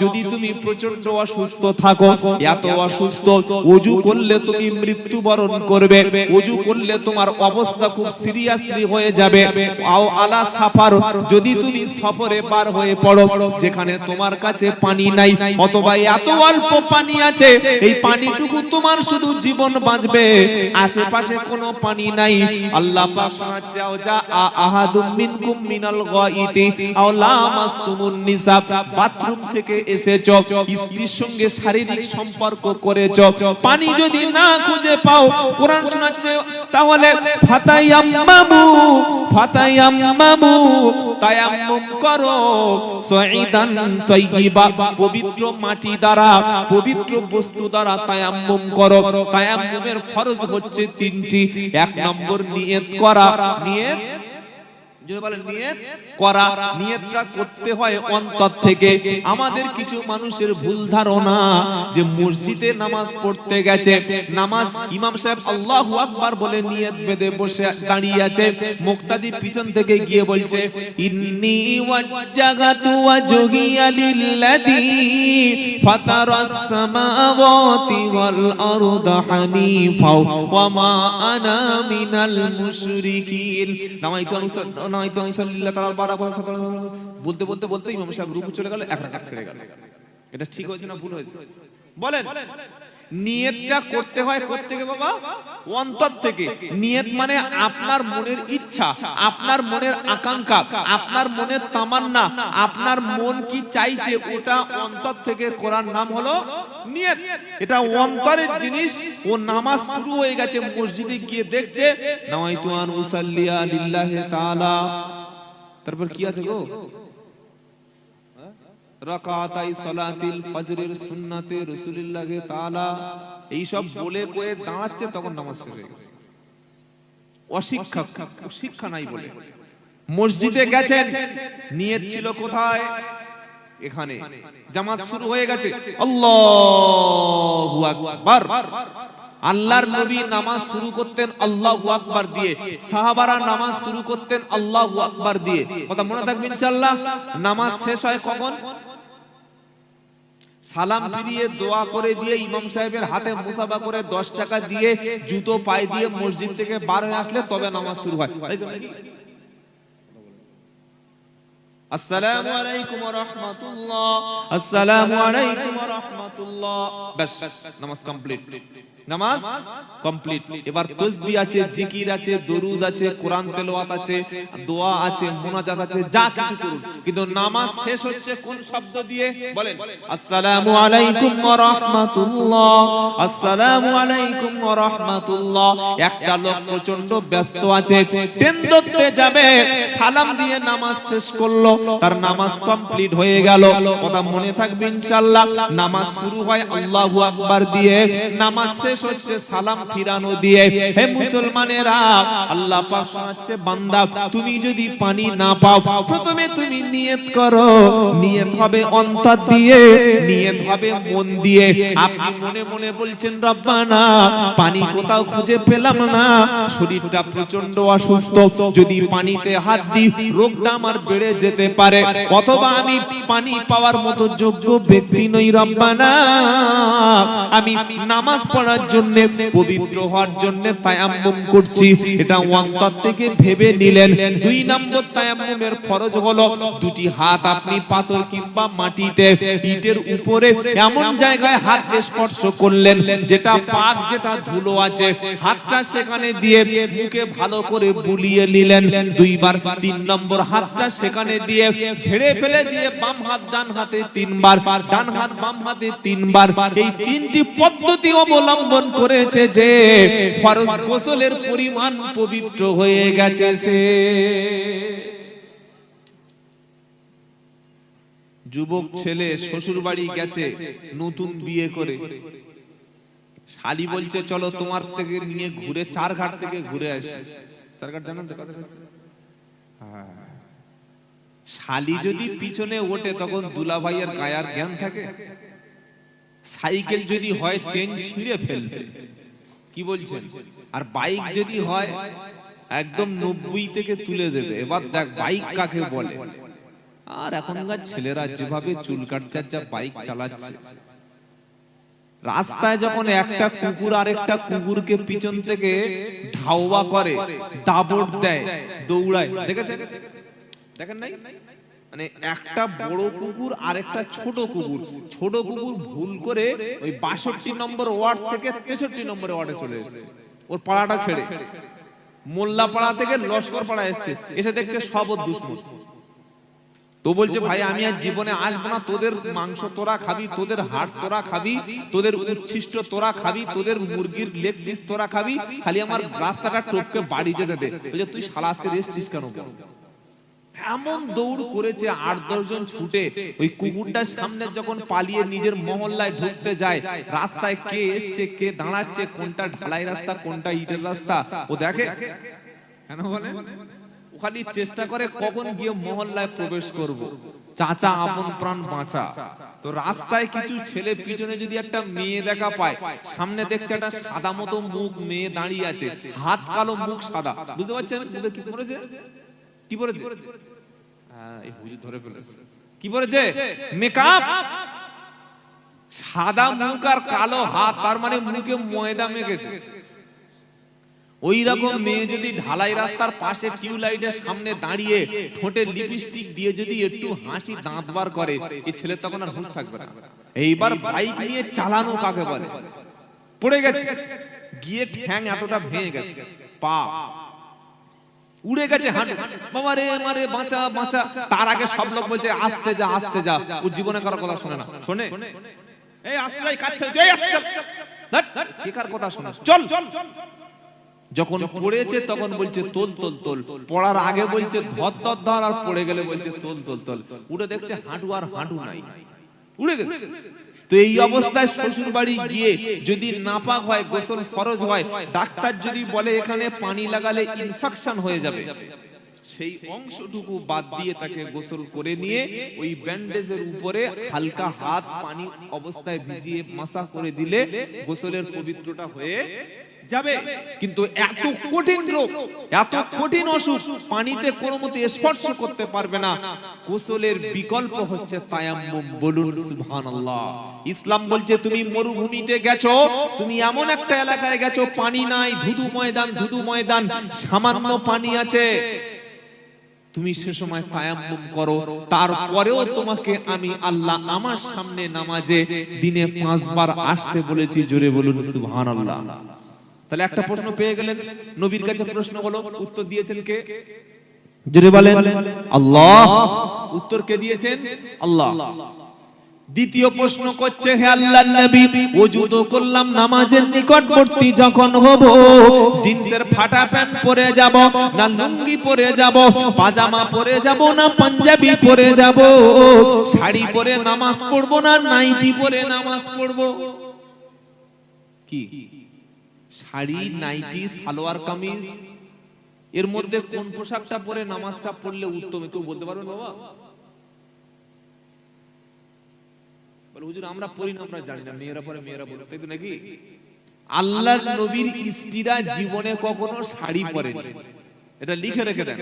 যদি তুমি প্রচন্ড অসুস্থ থাকো, এত অসুস্থ ওযু করলে তুমি মৃত্যুবরণ করবে, ওযু করলে তোমার অবস্থা খুব সিরিয়াসলি হয়ে যাবে। আও আলা সাফার, যদি তুমি সফরে পার হয়ে পড়ো যেখানে তোমার কাছে পানি নাই, অথবা এত অল্প পানি আছে এই পানিটুকু তোমার শুধু জীবন বাঁচবে, আশেপাশে কোনো পানি নাই। আল্লাহ পাক শোনাচ্ছে, আও যা আহাদুম মিনকুম মিনাল গায়িতি আও লামাসতুমুন নিসা, বাথরুম থেকে এসেছো, স্ত্রীর সঙ্গে শারীরিক সম্পর্ক করেছো, পানি যদি না খুঁজে পাও, কোরআন শোনাচ্ছে তাহলে ফাতায়াম্মামু তায়াম্মুম করো, সাইদান তাইয়্যিবা, পবিত্র মাটি দ্বারা, পবিত্র বস্তু দ্বারা তায়াম্মুম করো। তায়াম্মুমের ফরজ হচ্ছে তিনটি। এক নম্বর নিয়ত করা, নিয়ত যদি বলেন নিয়ত করা, নিয়তটা করতে হয় অন্তর থেকে। আমাদের কিছু মানুষের ভুল ধারণা যে মসজিদে নামাজ পড়তে গেছে, নামাজ ইমাম সাহেব আল্লাহু আকবার বলে নিয়ত বেঁধে বসে দাঁড়িয়ে আছে, মুক্তাদি পিছন থেকে গিয়ে বলছে ইন্নী ওয়াজ্জাহাতু ওয়াজহিয়া লিল্লাযী ফাতারাস সামাওয়াতি ওয়াল আরদা হানিফা ওয়া মা আনা মিনাল মুশরিকিন। বলতে বলতে বলতে ইমাম সাহেব রুকু চলে গেল, এক রাকাত ছেড়ে গেল। এটা ঠিক হয়েছে না ভুল হয়েছে? বলেন। নিয়তটা করতে হয় কোথা থেকে বাবা? অন্তর থেকে। নিয়ত মানে আপনার মনের ইচ্ছা, আপনার মনের আকাঙ্ক্ষা, আপনার মনের তামান্না, আপনার মন কি চাইছে ওটা অন্তর থেকে করার নাম হলো নিয়ত। এটা অন্তরের জিনিস। ও নামাজ শুরু হয়ে গেছে, মসজিদে গিয়ে দেখছে নাওয়াইতু আন উসাল্লিয়া লিল্লাহি তাআলা, তারপর কি আছে গো? রাকাতাই সালাতিল ফজরের সুন্নাতে রাসূলুল্লাহ তাআলা, এই সব বলে কয়ে দাঁড়াচ্ছে, তখন নামাজ শেষ হয়ে গেছে। অশিক্ষা, শিক্ষা নাই বলে মসজিদে গেছেন, নিয়ত ছিল কোথায়? এখানে। জামাত শুরু হয়ে গেছে, আল্লাহু আকবার। আল্লাহর নবী নামাজ শুরু করতেন আল্লাহু আকবার দিয়ে, সাহাবারা নামাজ শুরু করতেন আল্লাহু আকবার দিয়ে। কথা মনে থাকবে ইনশাআল্লাহ। নামাজ শেষ হয় কখন? সালাম ফিরিয়ে দোয়া করে দিয়ে ইমাম সাহেবের হাতে মুসাফা করে 10 টাকা দিয়ে জুতো পায়ে দিয়ে মসজিদ থেকে বার হয়ে আসলে তবে নামাজ শুরু হয়। তাই তো নাকি? আসসালামু আলাইকুম ওয়া রাহমাতুল্লাহ, আসসালামু আলাইকুম ওয়া রাহমাতুল্লাহ, বাস নামাজ কমপ্লিট। নামাজ কমপ্লিট। এবার তাসবিহ আছে, জিকির আছে, দরুদ আছে, কোরআন তেলাওয়াত আছে, দোয়া আছে, মুনাজাত আছে, যা কিছু করুন, কিন্তু নামাজ শেষ হচ্ছে কোন শব্দ দিয়ে? বলেন আসসালামু আলাইকুম ওয়া রাহমাতুল্লাহ, আসসালামু আলাইকুম ওয়া রাহমাতুল্লাহ। একটা লোক প্রচন্ড ব্যস্ত আছে, ট্রেন ধরতে যাবে, সালাম দিয়ে নামাজ শেষ করলো, তার নামাজ কমপ্লিট হয়ে গেল। কথা মনে থাকবে ইনশাআল্লাহ। নামাজ শুরু হয় আল্লাহু আকবার দিয়ে, নামাজ শেষ হচ্ছে সালাম ফিরানো দিয়ে। হে মুসলমানেরা, আল্লাহ পাক শোনাচ্ছে, বান্দা তুমি যদি পানি না পাও, প্রথমে তুমি নিয়ত করো। নিয়ত হবে অন্তর দিয়ে, নিয়ত হবে মন দিয়ে। আপনি মনে মনে বলছেন রব্বানা পানি কোথাও খুঁজে পেলাম না, শরীরটা প্রচন্ড অসুস্থ, যদি পানিতে হাত দিই রোগটা আমার বেড়ে যেতে পারে, অথবা আমি পানি পাওয়ার মতো যোগ্য ব্যক্তি নই, রব্বানা আমি নামাজ পড়ার জন্য, পবিত্র হওয়ার জন্য তায়াম্মুম করছি। এটা অন্তর থেকে ভেবে নিলেন। 2 নম্বর তায়াম্মুমের ফরজ হলো দুটি হাত আপনি পাথর কিংবা মাটিতে, ইটের উপরে এমন জায়গায় হাত স্পর্শ করলেন যেটা পাক, যেটা ধুলো আছে, হাতটা সেখানে দিয়ে মুখে ভালো করে বুলিয়ে নিলেন 2 বার। 3 নম্বর হাতটা সেখানে দিয়ে ঝেড়ে ফেলে দিয়ে বাম হাত ডান হাতে 3 বার, ডান হাত বাম হাতে 3 বার। এই 3টি পদ্ধতি অবলম্বন করেছে যে ফরজ গোসলের পরিমাণ পবিত্র হয়ে গেছে সে। যুবক ছেলে শ্বশুর বাড়ি গেছে নতুন বিয়ে করে, শালি বলছে চলো তোমার থেকে নিয়ে ঘুরে চারঘাট থেকে ঘুরে আসি। চারঘাট জানেন তো কথা? হ্যাঁ। শালি যদি পিছনে ওঠে তখন দুলা ভাইয়ের গায়ার জ্ঞান থাকে? সাইকেল যদি হয় চেন ছিঁড়ে ফেলবে, কি বলছেন? আর বাইক যদি হয় একদম 90 থেকে তুলে দেবে। এবার দেখ বাইক কাকে বলে। আর এখনকার ছেলেরা যেভাবে চুল কাটছে, যা বাইক চালাচ্ছে, রাস্তায় যখন একটা কুকুর আর একটা কুকুরকে পিছন থেকে ধাওয়া করে, দাবড় দেয়, দৌড়ায়, দেখেছেন? দেখেন নাই? মানে একটা বড় কুকুর আর একটা ছোট কুকুর, ছোট কুকুর ভুল করে ওই ৬২ নম্বর ওয়ার্ড থেকে ৬৩ নম্বর ওয়ার্ডে চলে এসেছে, ওর পাড়াটা ছেড়ে মোল্লা পাড়া থেকে লস্কর পাড়া এসেছে, এসে দেখছে সব ওর দুশমন। তো বলছে ভাই আমি আর জীবনে আসবো না, তোদের মাংস তোরা খাবি, তোদের হাড় তোরা খাবি, তোদের উচ্ছিষ্ট তোরা খাবি, তোদের মুরগির লেগ পিস তোরা খাবি, খালি আমার রাস্তাটা টপকে বাড়ি যেতে দে। বলছে তুই শালা আজকে এসেছিস কেন? এমন দৌড় করেছে, ৮-১০ জন ছুটে ওই কুকুরটার সামনে যখন পালিয়ে নিজের মহল্লায় ঢুকতে যায়, রাস্তায় কে এসছে কে দাঁড়াচ্ছে, কোনটা ঢালাই রাস্তা কোনটা ইটের রাস্তা ও দেখে, কেন বলে খালি চেষ্টা করে কখন গিয়ে মহল্লায় প্রবেশ করব। চাচা আপন প্রাণ বাঁচা। তো রাস্তায় কিছু ছেলে পিছনে যদি একটা মেয়ে দেখা পায়, সামনে দেখছে একটা সাদা মতো মুখ মেয়ে দাঁড়িয়ে আছে, হাত কালো মুখ সাদা, বুঝতে পারছেন মুখে কি পড়েছে? কি পড়েছে? এই হুজুর ধরে ফেলেছে। কি পড়েছে? মেকআপ। সাদা মুখ আর কালো হাত, তার মানে মুখে ময়দা মেখেছে। ওই রকম মেয়ে যদি ঢালাই রাস্তার পাশে টিউবলাইটের সামনে দাঁড়িয়ে ঠোঁটে লিপস্টিক দিয়ে যদি একটু হাসি দাঁত বার করে, এই ছেলে তখন আর হুঁশ থাকবে না। এইবার বাইক নিয়ে চালানো কাকে বলে? পড়ে গেছে, গিয়ে ঠ্যাং এতটা ভেঙে গেছে, পা উড়ে গেছে, হাঁটু বাবা রে মারে বাঁচা বাঁচা। তার আগে সব লোক বলছে আস্তে যা আস্তে যা, ও জীবনে কারো কথা শোনে না। শোনে এই আস্তে যাই কাছে, এই আস্তে কে কার কথা শোনে? চল। যখন পড়েছে তখন বলছে তোল তোল তোল, পড়ার আগে বলছে ধর ধর ধর, আর পড়ে গেলে বলছে তোল তোল তোল। উঠে দেখছে হাঁটু আর হাঁটু নাই, উড়ে গেছে। তো এই অবস্থায় শ্বশুর বাড়ি গিয়ে যদি নাপাক হয়, গোসল ফরজ হয়, ডাক্তার যদি বলে এখানে পানি লাগালে ইনফেকশন হয়ে যাবে, সেই অংশটুকু বাদ দিয়ে তাকে গোসল করে নিয়ে ওই ব্যান্ডেজের উপরে হালকা হাত পানি অবস্থায় ভিজিয়ে মাসা করে দিলে গোসলের পবিত্রতা হয়ে যাবে। কিন্তু এত কঠিন রোগ, এত কঠিন অসুখ পানিতে কোনো মতে স্পর্শ করতে পারবে না, গোসলের বিকল্প হচ্ছে তায়াম্মুম। বলুন সুবহানাল্লাহ। ইসলাম বলছে তুমি মরুভূমিতে গেছো, তুমি এমন একটা এলাকায় গেছো পানি নাই, ধুধু ময়দান, সামান্য পানি আছে, তুমি সে সময় তায়াম্মুম করো। তারপরেও তোমাকে আমি আল্লাহ আমার সামনে নামাজে দিনে 5 বার আসতে বলেছি। জোরে বলুন সুবহানাল্লাহ। তাহলে একটা প্রশ্ন পেয়ে গেলেন, নবীর কাছে প্রশ্ন হলো, উত্তর দিয়েছেন কে? জোরে বলেন আল্লাহ। উত্তর কে দিয়েছেন? আল্লাহ। দ্বিতীয় প্রশ্ন করছে, হে আল্লাহর নবী, ওযু তো করলাম, নামাজের নিকটবর্তী যখন হব, জিন্সের ফাটা প্যান্ট পরে যাব না লুঙ্গি পরে যাব, পাজামা পরে যাব না পাঞ্জাবি পরে যাব, শাড়ি পরে নামাজ পড়ব না নাইটি পরে নামাজ পড়ব? কি শাড়ি, নাইটি, সালোয়ার কামিজ, এর মধ্যে কোন পোশাকটা পরে নামাজটা পড়লে উত্তম? কেউ বলতে পারবেন বাবা? বলে হুজুর আমরা পড়ি না, আমরা জানি না, মেয়েরা পরে, মেয়েরা পড়ে, তাই তো নাকি? আল্লাহর নবীর স্ত্রীরা জীবনে কখনো শাড়ি পরেনি, এটা লিখে রেখে দেন।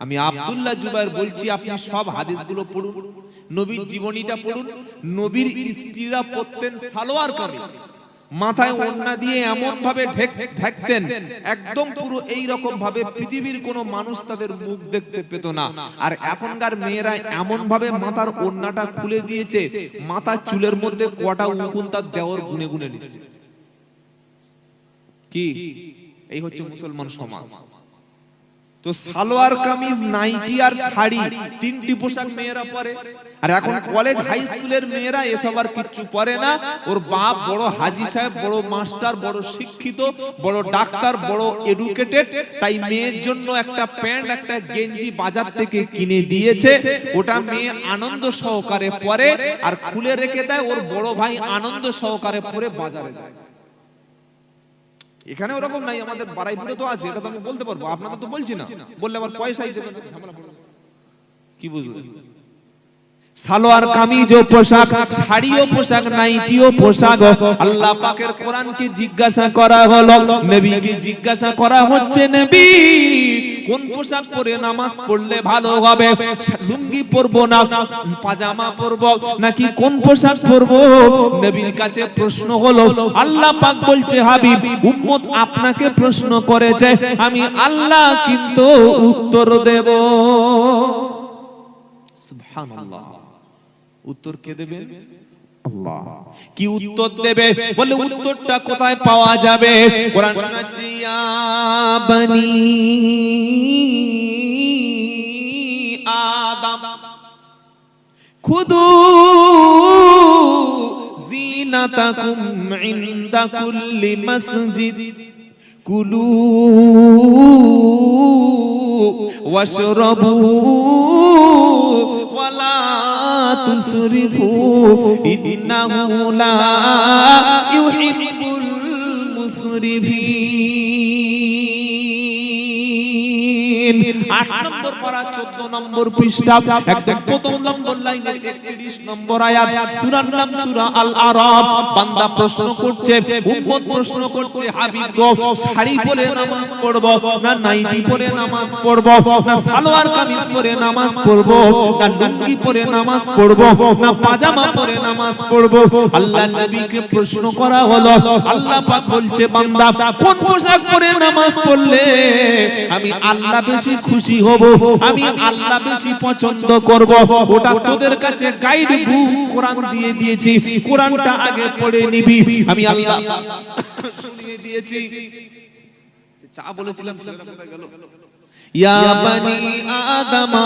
আমি আব্দুল্লাহ জুবায়ের বলছি, আপনি সব হাদিসগুলো পড়ুন, নবীর জীবনীটা পড়ুন। নবীর স্ত্রীরা পরতেন সালোয়ার কামিজ, মাথায় ওড়না দিয়ে এমন ভাবে ঢাকতেন, একদম পুরো এই রকম ভাবে পৃথিবীর কোনো মানুষ তাদের মুখ দেখতে পেত না। আর এখনকার মেয়েরা এমন ভাবে মাথার ওড়নাটা খুলে দিয়েছে, মাথার চুলের মধ্যে কটা উকুন তার দেওয়ার গুনে গুনে নিচ্ছে। কি এই হচ্ছে মুসলমান সমাজ। তো সালোয়ার কামিজ, নাইটি আর শাড়ি, তিনটি পোশাক মেয়েরা পরে। আর এখন কলেজ হাই স্কুলের মেয়েরা এসব আর কিচ্ছু পরে না। ওর বাপ বড় হাজি সাহেব, বড় মাস্টার, বড় শিক্ষিত, বড় ডাক্তার, বড় এডুকেটেড, তাই মেয়ের জন্য একটা প্যান্ট একটা গেঞ্জি বাজার থেকে কিনে দিয়েছে, ওটা মেয়ে আনন্দ সহকারে পরে আর খুলে রেখে দেয়, ওর বড় ভাই আনন্দ সহকারে পরে বাজারে যায়। এখানে ওরকম নাই, আমাদের বারাইপুরে তো আছে, এটা তো আমি বলতে পারবো, আপনাদের তো বলছি না, বললে আবার পয়সাই দেবেন, ঝামেলা পড়বে। কি বুঝলেন? সালোয়ার কামিজও পোশাক, শাড়িও পোশাক, নাইটিও পোশাক। আল্লাহ পাকের কোরআনকে জিজ্ঞাসা করা হলো, নবীকে জিজ্ঞাসা করা হচ্ছে, নবী কোন পোশাক পরে নামাজ পড়লে ভালো হবে? লুঙ্গি পরবো না পাজামা পরবো নাকি কোন পোশাক পরবো? নবীর কাছে প্রশ্ন হলো। আল্লাহ পাক বলছে, হাবিব উম্মত আপনাকে প্রশ্ন করেছে, আমি আল্লাহ কিন্তু উত্তর দেব। সুবহানাল্লাহ। উত্তর কে দেবে? আল্লাহ। কি উত্তর দেবে? বলে উত্তরটা কোথায় পাওয়া যাবে? কোরআন শোনাচ্ছে, ইয়া বনি আদম খুদু জিনাতাকুম ইনদা কুল্লি মসজিদ কুলু ওয়াশরাবু ওয়ালা তুসরিফু ইন্নাহু লা ইউহিব্বুল মুসরিফিন। 8 নম্বর পারা 14 নম্বর পৃষ্ঠা, একদম প্রথম নম্বর লাইনের 31 নম্বর আয়াত। সূরার নাম সূরা আল আরাফ। বান্দা প্রশ্ন করছে, উম্মত প্রশ্ন করছে, হাবিব গো শাড়ি পরে নামাজ পড়ব না নাইটি পরে নামাজ পড়ব, না সালোয়ার কামিজ পরে নামাজ পড়ব, না লুঙ্গি পরে নামাজ পড়ব, না পাজামা পরে নামাজ পড়ব? আল্লাহ নবীকে প্রশ্ন করা হলো। আল্লাহ পাক বলছে, বান্দা কোন পোশাক পরে নামাজ পড়লে আমি আল্লাহ বেশি খুশি হব, আমি আল্লাহ বেশি পছন্দ করব, ওটা তোদের কাছে গাইড বুক কোরআন দিয়ে দিয়েছি, কোরআনটা আগে পড়ে নিবি। আমি আল্লাহ শুনিয়ে দিয়েছি। চা বলেছিলাম, ইয়া বনি আদমা,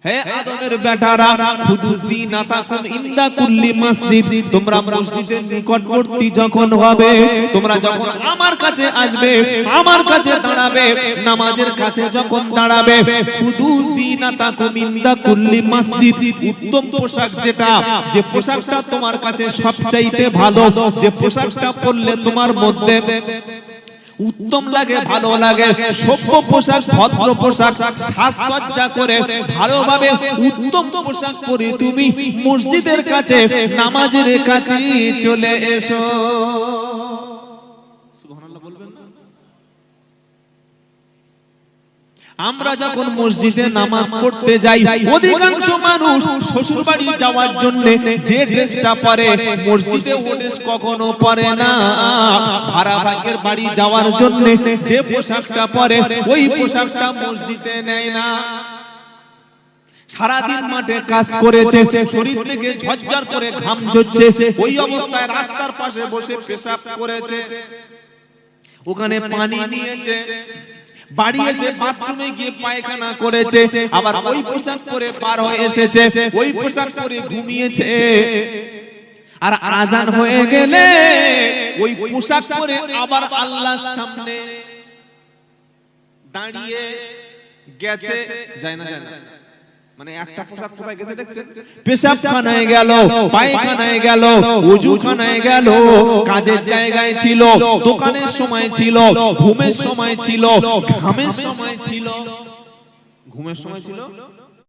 হে আদমের বেটারা, খুদু জিনাতাকুম ইনদা কুল্লি মসজিদ, তোমরা মসজিদের নিকটবর্তী যখন হবে, তোমরা যখন আমার কাছে আসবে, আমার কাছে দাঁড়াবে, নামাজের কাছে যখন দাঁড়াবে, খুদু জিনাতাকুম ইনদা কুল্লি মসজিদ, উত্তম পোশাক যেটা, যে পোশাকটা তোমার কাছে সবচাইতে ভালো, যে পোশাকটা পরলে তোমার মধ্যে উত্তম লাগে, ভালো লাগে, সভ্য পোশাক, ভদ্র পোশাক, সাজসজ্জা করে ভালোভাবে উত্তম পোশাক পরে তুমি মসজিদের কাছে, নামাজের কাছে চলে এসো। সুবহানাল্লাহ বলবেন না? আমরা যখন মসজিদে নামাজ পড়তে যাই, অধিকাংশ মানুষ শ্বশুর বাড়ি যাওয়ার জন্য যে ড্রেসটা পরে, মসজিদে ও ড্রেস কখনো পরে না। ভাড়া ভাগের বাড়ি যাওয়ার জন্য যে পোশাকটা পরে, ওই পোশাকটা মসজিদে নেয় না। সারাদিন মাঠে কাজ করেছে, শরীর থেকে ঝরঝর করে ঘাম ঝরছে, ওই অবস্থায় রাস্তার পাশে বসে পেশাব করেছে, ওখানে পানি নিয়েছে, বাড়ি এসে বাথরুমে গিয়ে পায়খানা করেছে, আবার ওই পোশাক পরে পার হয়ে এসেছে, ওই পোশাক পরে ঘুমিয়েছে। আর আজান হয়ে গেলে ওই পোশাক পরে আবার আল্লাহর সামনে দাঁড়িয়ে গেছে, যায় না, যায় না, মানে একটা পোশাক কোথায় গেছে দেখছেন? পেশাবখানায় গেল, পায়খানায় গেল, ওযুখানায় গেল, কাজের জায়গায় ছিল, দোকানের সময় ছিল, ঘুমের সময় ছিল, ঘামের সময় ছিল, ঘুমের সময় ছিল,